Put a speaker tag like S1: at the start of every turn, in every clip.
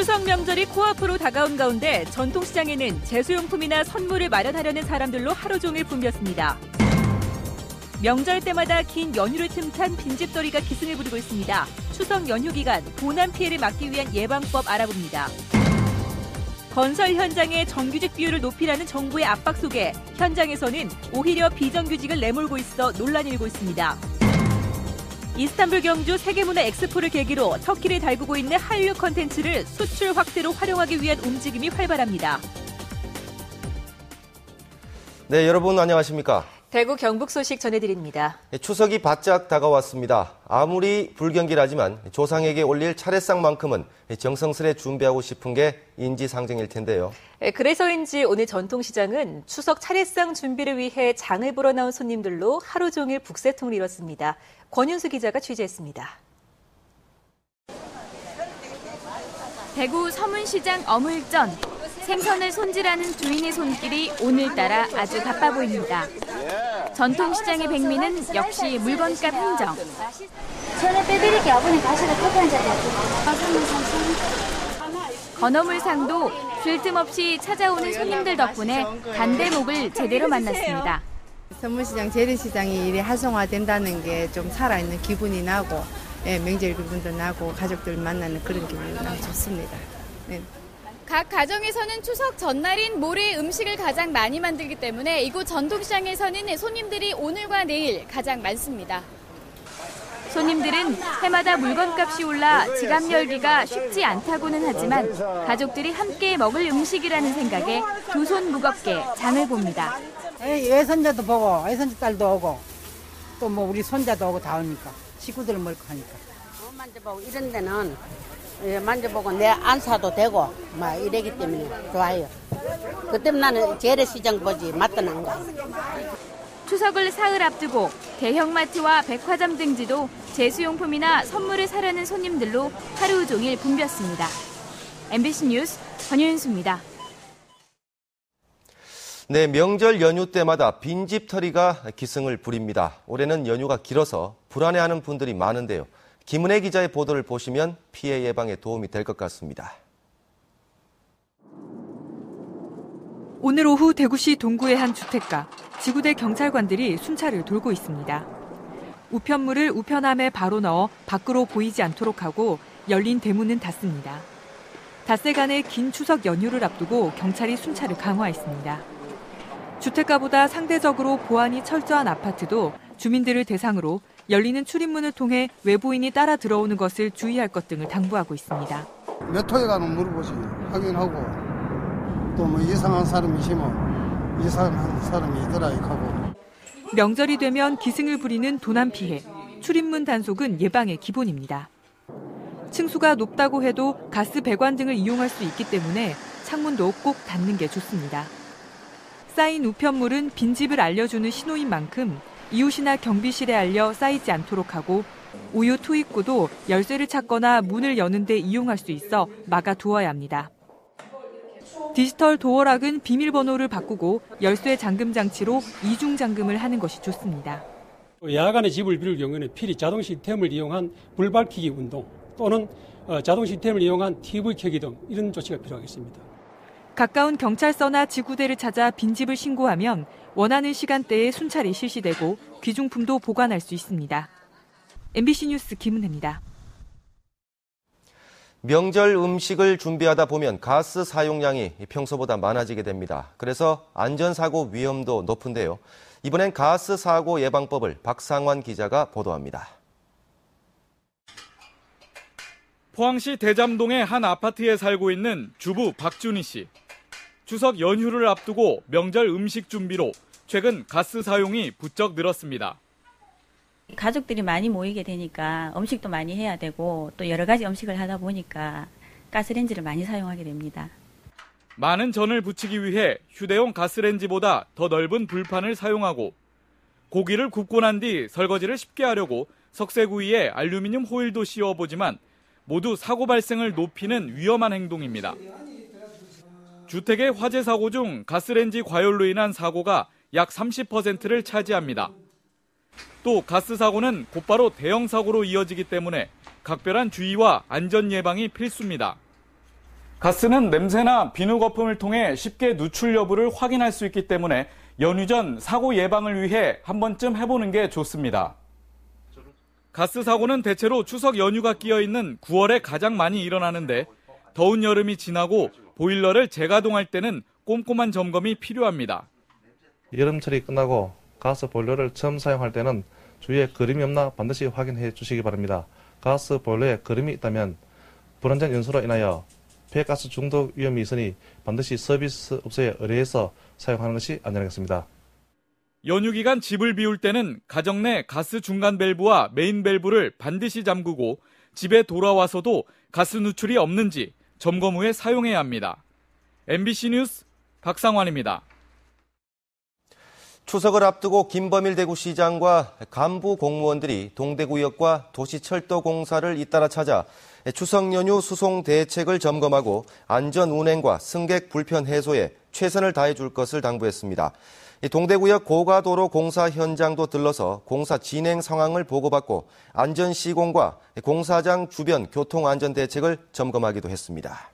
S1: 추석 명절이 코앞으로 다가온 가운데 전통시장에는 제수용품이나 선물을 마련하려는 사람들로 하루 종일 붐볐습니다. 명절 때마다 긴 연휴를 틈탄 빈집털이가 기승을 부리고 있습니다. 추석 연휴 기간 도난 피해를 막기 위한 예방법 알아봅니다. 건설 현장의 정규직 비율을 높이라는 정부의 압박 속에 현장에서는 오히려 비정규직을 내몰고 있어 논란이 일고 있습니다. 이스탄불 경주 세계문화 엑스포를 계기로 터키를 달구고 있는 한류 콘텐츠를 수출 확대로 활용하기 위한 움직임이 활발합니다.
S2: 네, 여러분 안녕하십니까?
S1: 대구 경북 소식 전해드립니다.
S2: 추석이 바짝 다가왔습니다. 아무리 불경기라지만 조상에게 올릴 차례상만큼은 정성스레 준비하고 싶은 게 인지상정일 텐데요.
S1: 그래서인지 오늘 전통시장은 추석 차례상 준비를 위해 장을 보러 나온 손님들로 하루 종일 북새통을 이뤘습니다. 권윤수 기자가 취재했습니다.
S3: 대구 서문시장 어물전. 생선을 손질하는 주인의 손길이 오늘따라 아주 바빠 보입니다. 전통시장의 백미는 역시 물건값 흥정.
S4: 전에 빼드릴게 아버님 가시다 커피 한 잔
S3: 건어물상도 쉴 틈 없이 찾아오는 손님들 덕분에 단대목을 제대로 만났습니다.
S5: 서문시장, 재래시장이 이래 활성화된다는 게 좀 살아있는 기분이 나고, 명절 기분도 나고 가족들 만나는 그런 기분이 나고 좋습니다. 네.
S3: 각 가정에서는 추석 전날인 모레 음식을 가장 많이 만들기 때문에 이곳 전통시장에서는 손님들이 오늘과 내일 가장 많습니다. 손님들은 해마다 물건값이 올라 지갑 열기가 쉽지 않다고는 하지만 가족들이 함께 먹을 음식이라는 생각에 두 손 무겁게 장을 봅니다.
S6: 외손자도 보고 외손자 딸도 오고 또 뭐 우리 손자도 오고 다 오니까 식구들 먹고 하니까.
S7: 만져보고 이런 데는 만져보고 내 안 사도 되고 막 이러기 때문에 좋아요. 그 때문에 나는 재래시장 보지 맛도 안 가.
S3: 추석을 사흘 앞두고 대형마트와 백화점 등지도 제수용품이나 선물을 사려는 손님들로 하루 종일 붐볐습니다. MBC 뉴스 권윤수입니다.
S2: 네, 명절 연휴 때마다 빈집털이가 기승을 부립니다. 올해는 연휴가 길어서 불안해하는 분들이 많은데요. 김은혜 기자의 보도를 보시면 피해 예방에 도움이 될 것 같습니다.
S8: 오늘 오후 대구시 동구의 한 주택가, 지구대 경찰관들이 순찰을 돌고 있습니다. 우편물을 우편함에 바로 넣어 밖으로 보이지 않도록 하고 열린 대문은 닫습니다. 닷새간의 긴 추석 연휴를 앞두고 경찰이 순찰을 강화했습니다. 주택가보다 상대적으로 보안이 철저한 아파트도 주민들을 대상으로 열리는 출입문을 통해 외부인이 따라 들어오는 것을 주의할 것 등을 당부하고 있습니다.
S9: 몇 호에 가는 물어보시 확인하고 또 뭐 이상한 사람이 있으면 이상한 사람이 있더라 하고.
S8: 명절이 되면 기승을 부리는 도난 피해, 출입문 단속은 예방의 기본입니다. 층수가 높다고 해도 가스 배관 등을 이용할 수 있기 때문에 창문도 꼭 닫는 게 좋습니다. 쌓인 우편물은 빈집을 알려주는 신호인 만큼 이웃이나 경비실에 알려 쌓이지 않도록 하고 우유 투입구도 열쇠를 찾거나 문을 여는 데 이용할 수 있어 막아두어야 합니다. 디지털 도어락은 비밀번호를 바꾸고 열쇠 잠금 장치로 이중 잠금을 하는 것이 좋습니다.
S10: 야간에 집을 비울 경우에는 필히 자동 시스템을 이용한 불 밝히기 운동 또는 자동 시스템을 이용한 TV 켜기 등 이런 조치가 필요하겠습니다.
S8: 가까운 경찰서나 지구대를 찾아 빈집을 신고하면 원하는 시간대에 순찰이 실시되고 귀중품도 보관할 수 있습니다. MBC 뉴스 김은혜입니다.
S2: 명절 음식을 준비하다 보면 가스 사용량이 평소보다 많아지게 됩니다. 그래서 안전사고 위험도 높은데요. 이번엔 가스 사고 예방법을 박상환 기자가 보도합니다.
S11: 포항시 대잠동의 한 아파트에 살고 있는 주부 박준희 씨. 추석 연휴를 앞두고 명절 음식 준비로 최근 가스 사용이 부쩍 늘었습니다.
S12: 가족들이 많이 모이게 되니까 음식도 많이 해야 되고 또 여러 가지 음식을 하다 보니까 가스레인지를 많이 사용하게 됩니다.
S11: 많은 전을 부치기 위해 휴대용 가스레인지보다 더 넓은 불판을 사용하고 고기를 굽고 난 뒤 설거지를 쉽게 하려고 석쇠구이에 알루미늄 호일도 씌워보지만 모두 사고 발생을 높이는 위험한 행동입니다. 주택의 화재 사고 중 가스레인지 과열로 인한 사고가 약 30%를 차지합니다. 또 가스 사고는 곧바로 대형 사고로 이어지기 때문에 각별한 주의와 안전 예방이 필수입니다. 가스는 냄새나 비누 거품을 통해 쉽게 누출 여부를 확인할 수 있기 때문에 연휴 전 사고 예방을 위해 한 번쯤 해보는 게 좋습니다. 가스 사고는 대체로 추석 연휴가 끼어 있는 9월에 가장 많이 일어나는데 더운 여름이 지나고 보일러를 재가동할 때는 꼼꼼한 점검이 필요합니다.
S13: 여름철이 끝나고 가스 보일러를 처음 사용할 때는 주위에 그림이 없나 반드시 확인해 주시기 바랍니다. 가스 보일러에 그림이 있다면 불안전 연소로 인하여 배가스 중독 위험이 있으니 반드시 서비스업소에 의뢰해서 사용하는 것이 안전하겠습니다.
S11: 연휴 기간 집을 비울 때는 가정 내 가스 중간 밸브와 메인 밸브를 반드시 잠그고 집에 돌아와서도 가스 누출이 없는지 점검 후에 사용해야 합니다. MBC 뉴스 박상환입니다.
S2: 추석을 앞두고 김범일 대구시장과 간부 공무원들이 동대구역과 도시철도공사를 잇따라 찾아 추석 연휴 수송 대책을 점검하고 안전 운행과 승객 불편 해소에 최선을 다해줄 것을 당부했습니다. 동대구역 고가도로 공사 현장도 들러서 공사 진행 상황을 보고받고 안전 시공과 공사장 주변 교통 안전 대책을 점검하기도 했습니다.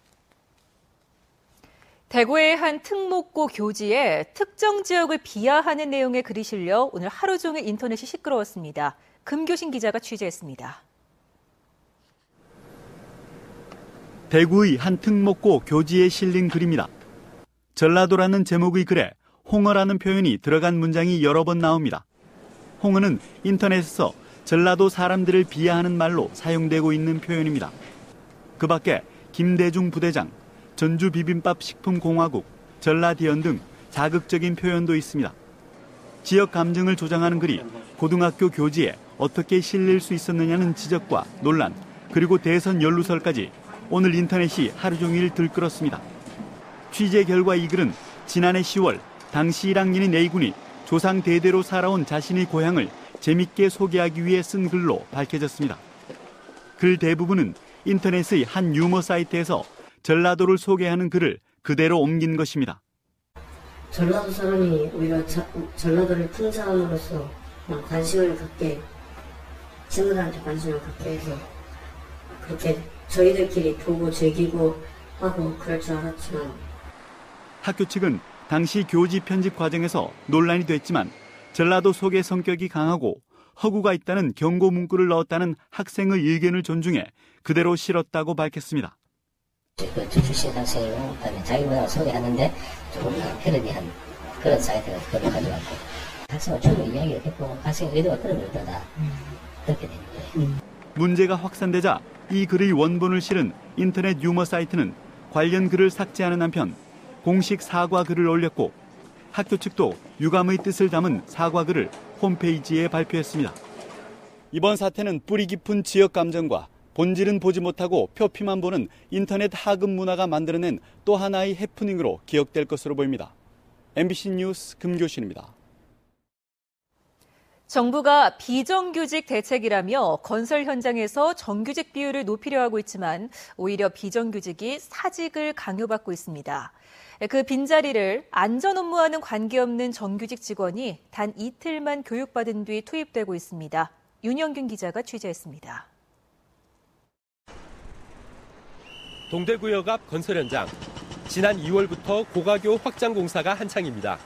S1: 대구의 한 특목고 교지에 특정 지역을 비하하는 내용의 글이 실려 오늘 하루 종일 인터넷이 시끄러웠습니다. 금교신 기자가 취재했습니다.
S14: 대구의 한 특목고 교지에 실린 글입니다. 전라도라는 제목의 글에 홍어라는 표현이 들어간 문장이 여러 번 나옵니다. 홍어는 인터넷에서 전라도 사람들을 비하하는 말로 사용되고 있는 표현입니다. 그 밖에 김대중 부대장, 전주비빔밥 식품공화국, 전라디언 등 자극적인 표현도 있습니다. 지역 감정을 조장하는 글이 고등학교 교지에 어떻게 실릴 수 있었느냐는 지적과 논란, 그리고 대선 연루설까지 오늘 인터넷이 하루 종일 들끓었습니다. 취재 결과 이 글은 지난해 10월 당시 1학년인 A군이 조상 대대로 살아온 자신의 고향을 재밌게 소개하기 위해 쓴 글로 밝혀졌습니다. 글 대부분은 인터넷의 한 유머 사이트에서 전라도를 소개하는 글을 그대로 옮긴 것입니다.
S15: 전라도 사람이 오히려 전라도를 푼 사람으로서 관심을 갖게, 친구들한테 관심을 갖게 해서 그렇게 저희들끼리 보고 즐기고 하고 그럴 줄 알았지만,
S14: 학교 측은 당시 교지 편집 과정에서 논란이 됐지만 전라도 속의 성격이 강하고 허구가 있다는 경고 문구를 넣었다는 학생의 의견을 존중해 그대로 실었다고 밝혔습니다.
S16: 그 출신 학생이고 그다음에 자기 문화를 소개하는데 조금 패러디한 그런 사이트가 그걸 가져왔고 학생은 충분히 이야기를 했고 학생의 의도가 그런 의도다 그렇게 된 거예요.
S14: 문제가 확산되자 이 글의 원본을 실은 인터넷 유머 사이트는 관련 글을 삭제하는 한편 공식 사과 글을 올렸고 학교 측도 유감의 뜻을 담은 사과 글을 홈페이지에 발표했습니다. 이번 사태는 뿌리 깊은 지역 감정과 본질은 보지 못하고 표피만 보는 인터넷 하급 문화가 만들어낸 또 하나의 해프닝으로 기억될 것으로 보입니다. MBC 뉴스 금교신입니다.
S1: 정부가 비정규직 대책이라며 건설 현장에서 정규직 비율을 높이려 하고 있지만 오히려 비정규직이 사직을 강요받고 있습니다. 그 빈자리를 안전 업무와는 관계없는 정규직 직원이 단 이틀만 교육받은 뒤 투입되고 있습니다. 윤영균 기자가 취재했습니다.
S17: 동대구역 앞 건설 현장. 지난 2월부터 고가교 확장 공사가 한창입니다.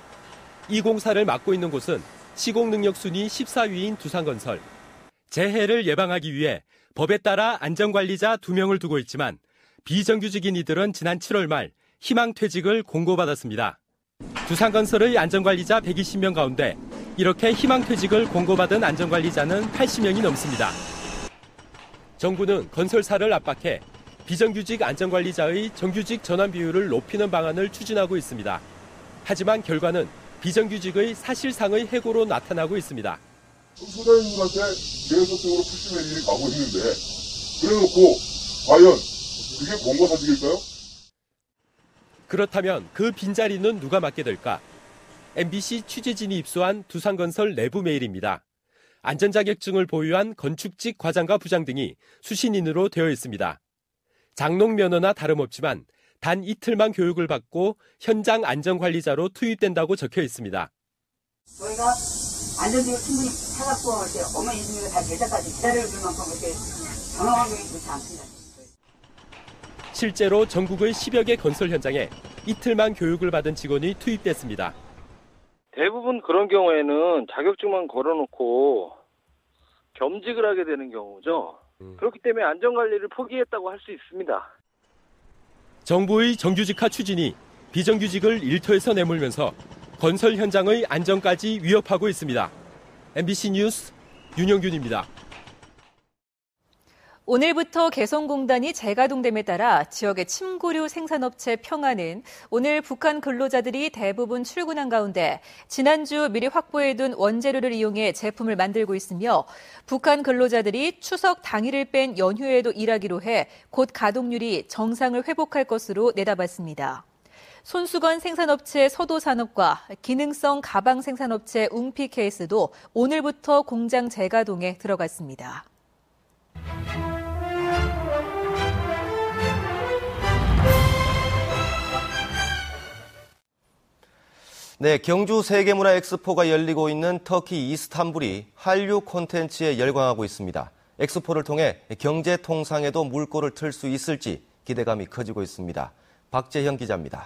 S17: 이 공사를 맡고 있는 곳은 시공 능력 순위 14위인 두산건설. 재해를 예방하기 위해 법에 따라 안전관리자 2명을 두고 있지만 비정규직인 이들은 지난 7월 말 희망퇴직을 공고받았습니다. 두산건설의 안전관리자 120명 가운데 이렇게 희망퇴직을 공고받은 안전관리자는 80명이 넘습니다. 정부는 건설사를 압박해 비정규직 안전관리자의 정규직 전환 비율을 높이는 방안을 추진하고 있습니다. 하지만 결과는 비정규직의 사실상의 해고로 나타나고 있습니다.
S18: 소장님한테 계속적으로 푸시맨 일이 가고 있는데 그래놓고 과연 그게 공고사직일까요?
S17: 그렇다면 그 빈자리는 누가 맡게 될까? MBC 취재진이 입수한 두산건설 내부 메일입니다. 안전자격증을 보유한 건축직 과장과 부장 등이 수신인으로 되어 있습니다. 장롱 면허나 다름없지만 단 이틀만 교육을 받고 현장 안전관리자로 투입된다고 적혀 있습니다.
S19: 저희가 안전지를 충분히 사갖고 어머니 이름이 다 될 때까지 기다려줄 만큼 그렇게 전화환경이 좋지 않습니다.
S17: 실제로 전국의 10여 개 건설 현장에 이틀만 교육을 받은 직원이 투입됐습니다.
S20: 대부분 그런 경우에는 자격증만 걸어놓고 겸직을 하게 되는 경우죠. 그렇기 때문에 안전관리를 포기했다고 할 수 있습니다.
S17: 정부의 정규직화 추진이 비정규직을 일터에서 내몰면서 건설 현장의 안전까지 위협하고 있습니다. MBC 뉴스 윤영균입니다.
S1: 오늘부터 개성공단이 재가동됨에 따라 지역의 침구류 생산업체 평안은 오늘 북한 근로자들이 대부분 출근한 가운데 지난주 미리 확보해둔 원재료를 이용해 제품을 만들고 있으며 북한 근로자들이 추석 당일을 뺀 연휴에도 일하기로 해 곧 가동률이 정상을 회복할 것으로 내다봤습니다. 손수건 생산업체 서도산업과 기능성 가방 생산업체 웅피케이스도 오늘부터 공장 재가동에 들어갔습니다.
S2: 네, 경주 세계문화 엑스포가 열리고 있는 터키 이스탄불이 한류 콘텐츠에 열광하고 있습니다. 엑스포를 통해 경제 통상에도 물꼬를 틀 수 있을지 기대감이 커지고 있습니다. 박재형 기자입니다.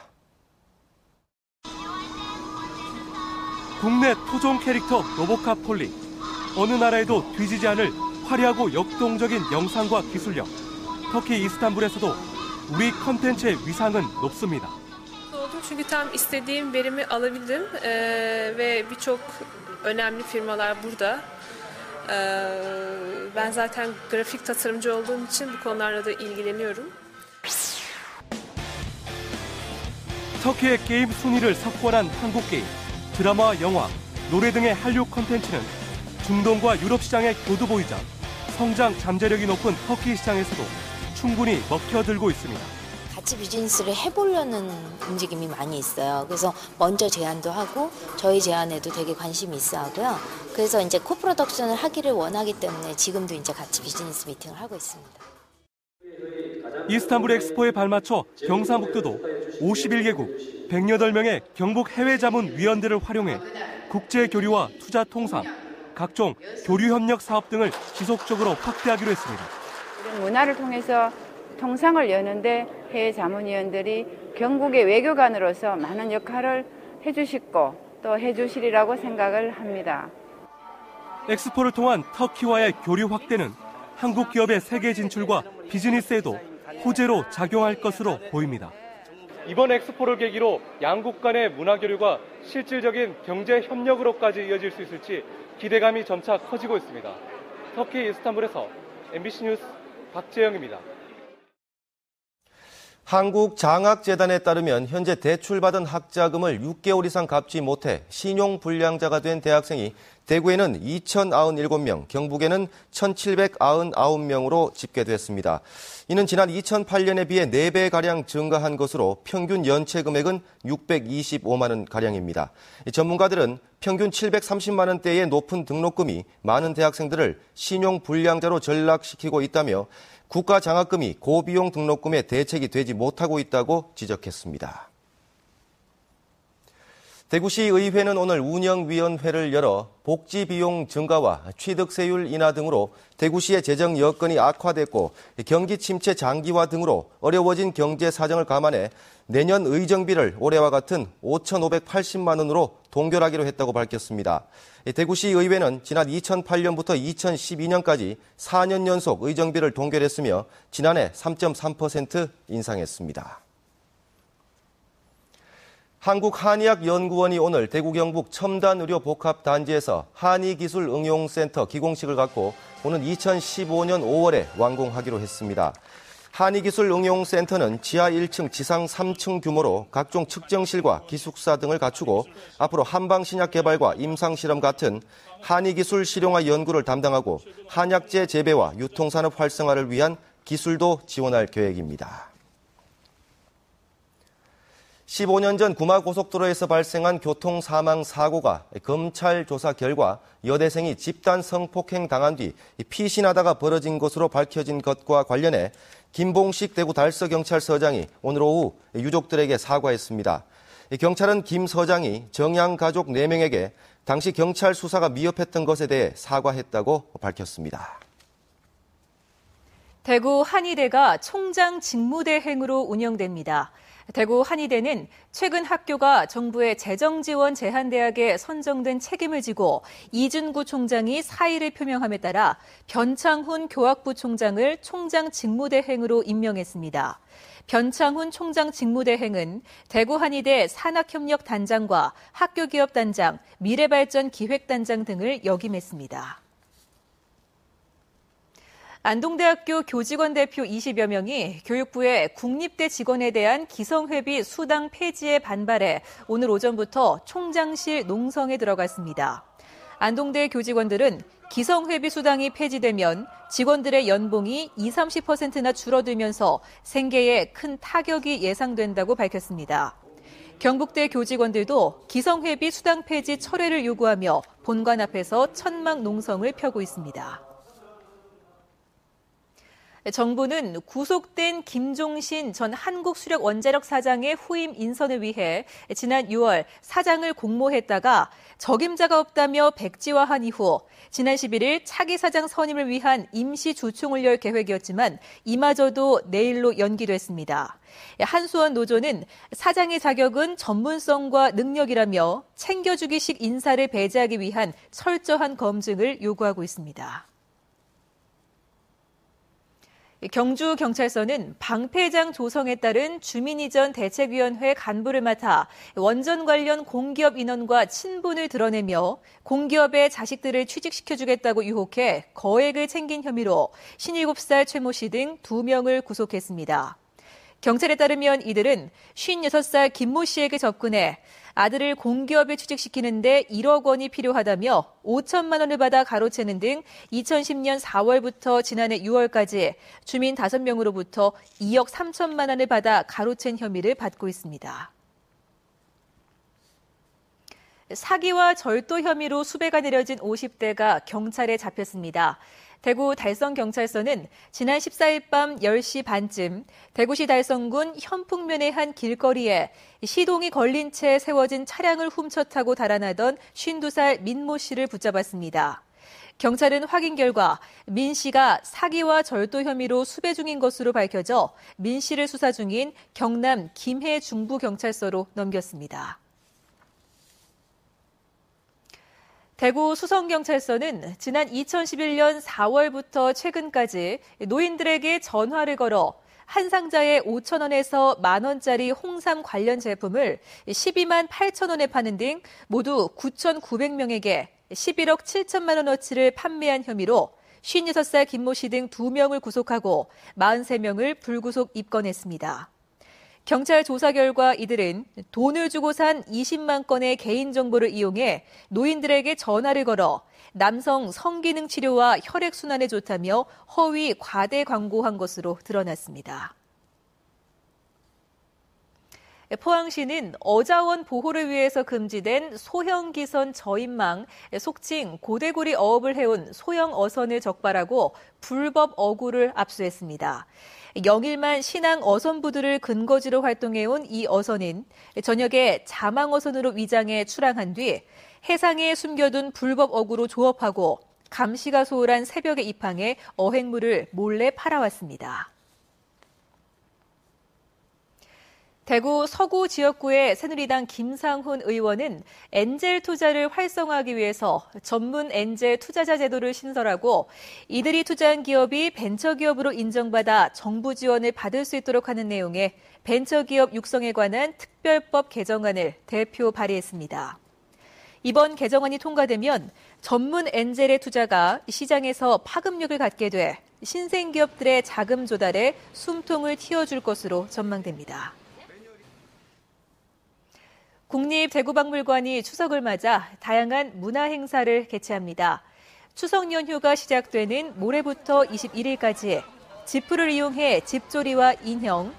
S21: 국내 토종 캐릭터 로보캅 폴리. 어느 나라에도 뒤지지 않을 화려하고 역동적인 영상과 gisul력. 터키 이스탄불에서도 우리 컨텐츠의 위상은 높습니다.
S22: Çünkü tam istediğim verimi alabildim ve birçok önemli firmalar burada. Ben zaten grafik tasarımcı olduğum için bu konularla da ilgileniyorum.
S21: 터키의 게임 순위를 석권한 한국 게임, 드라마와 영화, 노래 등의 한류 콘텐츠는 중동과 유럽 시장의 교두보이자 성장 잠재력이 높은 터키 시장에서도 충분히 먹혀들고 있습니다.
S23: 같이 비즈니스를 해보려는 움직임이 많이 있어요. 그래서 먼저 제안도 하고 저희 제안에도 되게 관심이 있어 하고요. 그래서 이제 코프로덕션을 하기를 원하기 때문에 지금도 이제 같이 비즈니스 미팅을 하고 있습니다.
S21: 이스탄불 엑스포에 발맞춰 경상북도도 51개국 108명의 경북 해외자문위원들을 활용해 국제교류와 투자 통상, 각종 교류협력 사업 등을 지속적으로 확대하기로 했습니다.
S24: 이런 문화를 통해서 통상을 여는데 해외 자문위원들이 경북의 외교관으로서 많은 역할을 해주시고 또 해주시리라고 생각을 합니다.
S21: 엑스포를 통한 터키와의 교류 확대는 한국 기업의 세계 진출과 비즈니스에도 호재로 작용할 것으로 보입니다. 이번 엑스포를 계기로 양국 간의 문화 교류가 실질적인 경제 협력으로까지 이어질 수 있을지 기대감이 점차 커지고 있습니다. 터키 이스탄불에서 MBC 뉴스 박재영입니다.
S2: 한국장학재단에 따르면 현재 대출받은 학자금을 6개월 이상 갚지 못해 신용불량자가 된 대학생이 대구에는 2,097명, 경북에는 1,799명으로 집계됐습니다. 이는 지난 2008년에 비해 4배가량 증가한 것으로 평균 연체 금액은 625만 원가량입니다. 전문가들은 평균 730만 원대의 높은 등록금이 많은 대학생들을 신용불량자로 전락시키고 있다며 국가장학금이 고비용 등록금에 대책이 되지 못하고 있다고 지적했습니다. 대구시 의회는 오늘 운영위원회를 열어 복지비용 증가와 취득세율 인하 등으로 대구시의 재정 여건이 악화됐고 경기 침체 장기화 등으로 어려워진 경제 사정을 감안해 내년 의정비를 올해와 같은 5,580만 원으로 동결하기로 했다고 밝혔습니다. 대구시 의회는 지난 2008년부터 2012년까지 4년 연속 의정비를 동결했으며 지난해 3.3% 인상했습니다. 한국한의학연구원이 오늘 대구 경북 첨단의료복합단지에서 한의기술응용센터 기공식을 갖고 오는 2015년 5월에 완공하기로 했습니다. 한의기술응용센터는 지하 1층, 지상 3층 규모로 각종 측정실과 기숙사 등을 갖추고 앞으로 한방신약 개발과 임상실험 같은 한의기술 실용화 연구를 담당하고 한약재 재배와 유통산업 활성화를 위한 기술도 지원할 계획입니다. 15년 전 구마고속도로에서 발생한 교통사망 사고가 검찰 조사 결과 여대생이 집단 성폭행 당한 뒤 피신하다가 벌어진 것으로 밝혀진 것과 관련해 김봉식 대구 달서경찰서장이 오늘 오후 유족들에게 사과했습니다. 경찰은 김 서장이 정양 가족 4명에게 당시 경찰 수사가 미흡했던 것에 대해 사과했다고 밝혔습니다.
S1: 대구 한의대가 총장 직무대행으로 운영됩니다. 대구 한의대는 최근 학교가 정부의 재정지원 제한대학에 선정된 책임을 지고 이준구 총장이 사의를 표명함에 따라 변창훈 교학부 총장을 총장 직무대행으로 임명했습니다. 변창훈 총장 직무대행은 대구 한의대 산학협력단장과 학교기업단장, 미래발전기획단장 등을 역임했습니다. 안동대학교 교직원 대표 20여 명이 교육부의 국립대 직원에 대한 기성회비 수당 폐지에 반발해 오늘 오전부터 총장실 농성에 들어갔습니다. 안동대 교직원들은 기성회비 수당이 폐지되면 직원들의 연봉이 20-30%나 줄어들면서 생계에 큰 타격이 예상된다고 밝혔습니다. 경북대 교직원들도 기성회비 수당 폐지 철회를 요구하며 본관 앞에서 천막 농성을 펴고 있습니다. 정부는 구속된 김종신 전 한국수력원자력 사장의 후임 인선을 위해 지난 6월 사장을 공모했다가 적임자가 없다며 백지화한 이후 지난 11일 차기 사장 선임을 위한 임시 주총을 열 계획이었지만 이마저도 내일로 연기됐습니다. 한수원 노조는 사장의 자격은 전문성과 능력이라며 챙겨주기식 인사를 배제하기 위한 철저한 검증을 요구하고 있습니다. 경주경찰서는 방패장 조성에 따른 주민이전 대책위원회 간부를 맡아 원전 관련 공기업 인원과 친분을 드러내며 공기업의 자식들을 취직시켜주겠다고 유혹해 거액을 챙긴 혐의로 57살 최 모 씨 등 2명을 구속했습니다. 경찰에 따르면 이들은 56살 김 모 씨에게 접근해 아들을 공기업에 취직시키는데 1억 원이 필요하다며 5천만 원을 받아 가로채는 등 2010년 4월부터 지난해 6월까지 주민 5명으로부터 2억 3천만 원을 받아 가로챈 혐의를 받고 있습니다. 사기와 절도 혐의로 수배가 내려진 50대가 경찰에 잡혔습니다. 대구 달성경찰서는 지난 14일 밤 10시 반쯤 대구시 달성군 현풍면의 한 길거리에 시동이 걸린 채 세워진 차량을 훔쳐 타고 달아나던 52살 민 모 씨를 붙잡았습니다. 경찰은 확인 결과 민 씨가 사기와 절도 혐의로 수배 중인 것으로 밝혀져 민 씨를 수사 중인 경남 김해 중부경찰서로 넘겼습니다. 대구 수성경찰서는 지난 2011년 4월부터 최근까지 노인들에게 전화를 걸어 한 상자에 5천 원에서 만 원짜리 홍삼 관련 제품을 12만 8천 원에 파는 등 모두 9,900명에게 11억 7천만 원어치를 판매한 혐의로 56살 김 모 씨 등 2명을 구속하고 43명을 불구속 입건했습니다. 경찰 조사 결과 이들은 돈을 주고 산 20만 건의 개인정보를 이용해 노인들에게 전화를 걸어 남성 성기능 치료와 혈액순환에 좋다며 허위 과대 광고한 것으로 드러났습니다. 포항시는 어자원 보호를 위해서 금지된 소형기선 저인망, 속칭 고대구리 어업을 해온 소형 어선을 적발하고 불법 어구를 압수했습니다. 영일만 신항 어선부두를 근거지로 활동해온 이 어선은 저녁에 자망어선으로 위장해 출항한 뒤 해상에 숨겨둔 불법 어구로 조업하고 감시가 소홀한 새벽에 입항해 어획물을 몰래 팔아왔습니다. 대구 서구 지역구의 새누리당 김상훈 의원은 엔젤 투자를 활성화하기 위해서 전문 엔젤 투자자 제도를 신설하고 이들이 투자한 기업이 벤처기업으로 인정받아 정부 지원을 받을 수 있도록 하는 내용의 벤처기업 육성에 관한 특별법 개정안을 대표 발의했습니다. 이번 개정안이 통과되면 전문 엔젤의 투자가 시장에서 파급력을 갖게 돼 신생기업들의 자금 조달에 숨통을 틔워줄 것으로 전망됩니다. 국립대구박물관이 추석을 맞아 다양한 문화 행사를 개최합니다. 추석 연휴가 시작되는 모레부터 21일까지 지프를 이용해 집조리와 인형,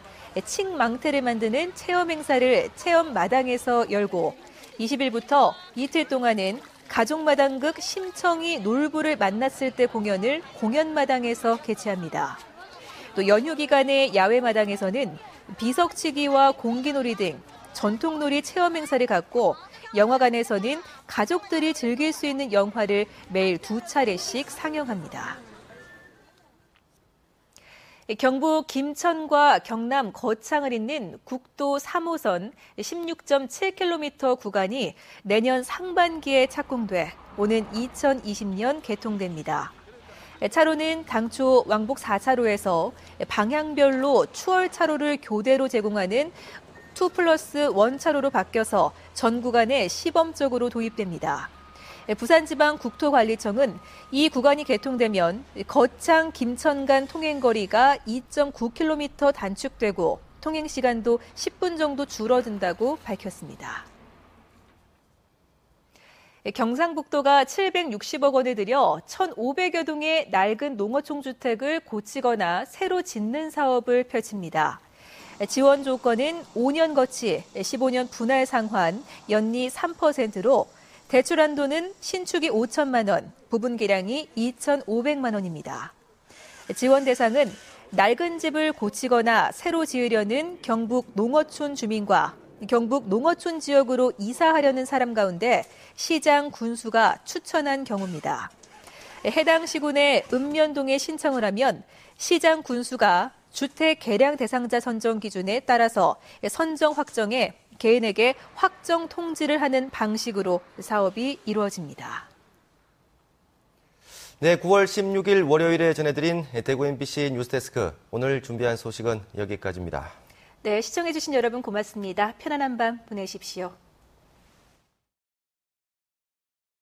S1: 칡망태를 만드는 체험 행사를 체험마당에서 열고 20일부터 이틀 동안은 가족마당극 심청이 놀부를 만났을 때 공연을 공연마당에서 개최합니다. 또 연휴 기간에 야외마당에서는 비석치기와 공기놀이 등 전통놀이 체험 행사를 갖고 영화관에서는 가족들이 즐길 수 있는 영화를 매일 2차례씩 상영합니다. 경북 김천과 경남 거창을 잇는 국도 3호선 16.7km 구간이 내년 상반기에 착공돼 오는 2020년 개통됩니다. 차로는 당초 왕복 4차로에서 방향별로 추월차로를 교대로 제공하는 2+1 차로로 바뀌어서 전 구간에 시범적으로 도입됩니다. 부산지방국토관리청은 이 구간이 개통되면 거창 김천 간 통행거리가 2.9km 단축되고 통행시간도 10분 정도 줄어든다고 밝혔습니다. 경상북도가 760억 원을 들여 1,500여 동의 낡은 농어촌 주택을 고치거나 새로 짓는 사업을 펼칩니다. 지원 조건은 5년 거치, 15년 분할 상환, 연리 3%로 대출 한도는 신축이 5천만 원, 부분 계량이 2,500만 원입니다. 지원 대상은 낡은 집을 고치거나 새로 지으려는 경북 농어촌 주민과 경북 농어촌 지역으로 이사하려는 사람 가운데 시장 군수가 추천한 경우입니다. 해당 시군에 읍면동에 신청을 하면 시장 군수가 주택 계량 대상자 선정 기준에 따라서 선정 확정에 개인에게 확정 통지를 하는 방식으로 사업이 이루어집니다.
S2: 네, 9월 16일 월요일에 전해드린 대구 MBC 뉴스데스크. 오늘 준비한 소식은 여기까지입니다.
S1: 네, 시청해주신 여러분 고맙습니다. 편안한 밤 보내십시오.